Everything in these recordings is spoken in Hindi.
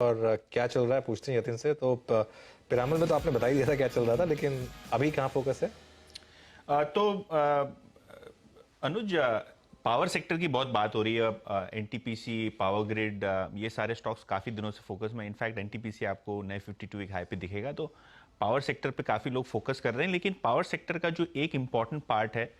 और क्या चल रहा है पूछते हैं यतिन से। तो पिरामिड में तो आपने बता ही दिया था क्या चल रहा था, लेकिन अभी कहाँ फोकस है? अनुज, पावर सेक्टर की बहुत बात हो रही है। एनटीपीसी, पावर ग्रिड, ये सारे स्टॉक्स काफी दिनों से फोकस में। इनफैक्ट एनटीपीसी आपको नए 52 वीक हाई पे दिखेगा। तो पावर सेक्टर पे काफी लोग फोकस कर रहे हैं, लेकिन पावर सेक्टर का जो एक इंपॉर्टेंट पार्ट है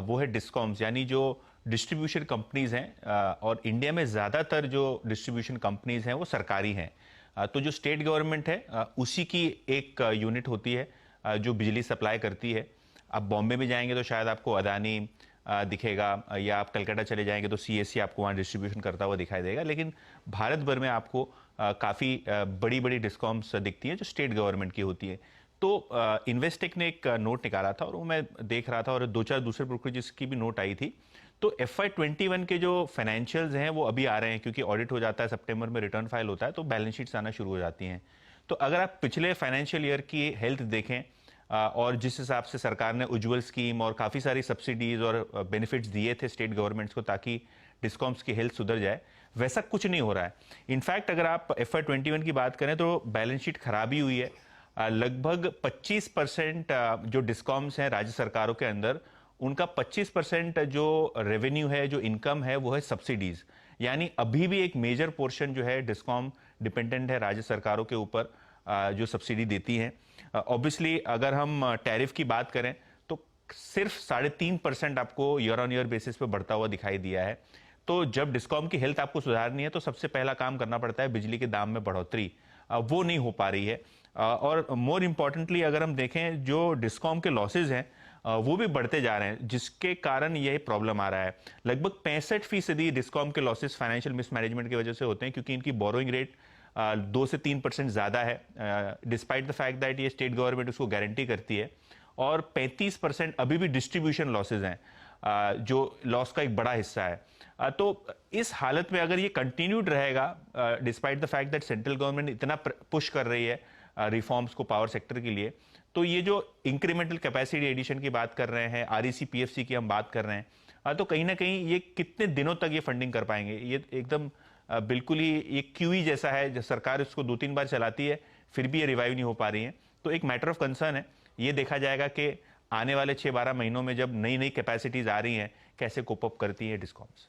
वो है डिस्कॉम्स, यानी जो डिस्ट्रीब्यूशन कंपनीज हैं। और इंडिया में ज्यादातर जो डिस्ट्रीब्यूशन कंपनीज हैं वो सरकारी हैं। तो जो स्टेट गवर्नमेंट है उसी की एक यूनिट होती है जो बिजली सप्लाई करती है। आप बॉम्बे में जाएंगे तो शायद आपको अदानी दिखेगा, या आप कलकत्ता चले जाएंगे तो सीएससी आपको वहाँ डिस्ट्रीब्यूशन करता हुआ दिखाई देगा। लेकिन भारत भर में आपको काफ़ी बड़ी बड़ी डिस्कॉम्स दिखती हैं जो स्टेट गवर्नमेंट की होती है। तो इन्वेस्टेक ने एक नोट निकाला था और वो मैं देख रहा था, और दो चार दूसरे ब्रोकरेजेस की भी नोट आई थी। तो FY21 के जो फाइनेंशियल्स हैं वो अभी आ रहे हैं, क्योंकि ऑडिट हो जाता है सितंबर में, रिटर्न फाइल होता है, तो बैलेंस शीट्स आना शुरू हो जाती हैं। तो अगर आप पिछले फाइनेंशियल ईयर की हेल्थ देखें और जिस हिसाब से सरकार ने उज्ज्वल स्कीम और काफ़ी सारी सब्सिडीज और बेनिफिट्स दिए थे स्टेट गवर्नमेंट्स को ताकि डिस्कॉम्स की हेल्थ सुधर जाए, वैसा कुछ नहीं हो रहा है। इनफैक्ट अगर आप FY21 की बात करें तो बैलेंस शीट खराबी हुई है। लगभग 25% जो डिस्कॉम्स हैं राज्य सरकारों के अंदर, उनका 25% जो रेवेन्यू है, जो इनकम है, वो है सब्सिडीज। यानी अभी भी एक मेजर पोर्शन जो है डिस्कॉम डिपेंडेंट है राज्य सरकारों के ऊपर जो सब्सिडी देती हैं। ऑब्वियसली अगर हम टैरिफ की बात करें तो सिर्फ 3.5% आपको ईयर ऑन ईयर बेसिस पे बढ़ता हुआ दिखाई दिया है। तो जब डिस्कॉम की हेल्थ आपको सुधारनी है तो सबसे पहला काम करना पड़ता है बिजली के दाम में बढ़ोतरी। वो नहीं हो पा रही है। और मोर इम्पॉर्टेंटली अगर हम देखें जो डिस्कॉम के लॉसेज हैं वो भी बढ़ते जा रहे हैं, जिसके कारण यह प्रॉब्लम आ रहा है। लगभग 65% डिस्कॉम के लॉसेज फाइनेंशियल मिसमैनेजमेंट की वजह से होते हैं, क्योंकि इनकी बोरोइंग रेट 2 से 3% ज़्यादा है, डिस्पाइट द फैक्ट दैट ये स्टेट गवर्नमेंट उसको गारंटी करती है। और 35% अभी भी डिस्ट्रीब्यूशन लॉसेज हैं, जो लॉस का एक बड़ा हिस्सा है। तो इस हालत में अगर ये कंटिन्यूड रहेगा, despite the fact that central government इतना पुश कर रही है रिफॉर्म्स को पावर सेक्टर के लिए, तो ये जो इंक्रीमेंटल कैपेसिटी एडिशन की बात कर रहे हैं, REC PFC की हम बात कर रहे हैं, तो कहीं ना कहीं ये कितने दिनों तक ये फंडिंग कर पाएंगे? ये एकदम बिल्कुल ही ये QE जैसा है, जब सरकार इसको 2-3 बार चलाती है फिर भी ये रिवाइव नहीं हो पा रही है। तो एक मैटर ऑफ कंसर्न है। ये देखा जाएगा कि आने वाले 6-12 महीनों में जब नई नई कैपेसिटीज आ रही हैं, कैसे कोप अप करती है डिस्कॉम्स।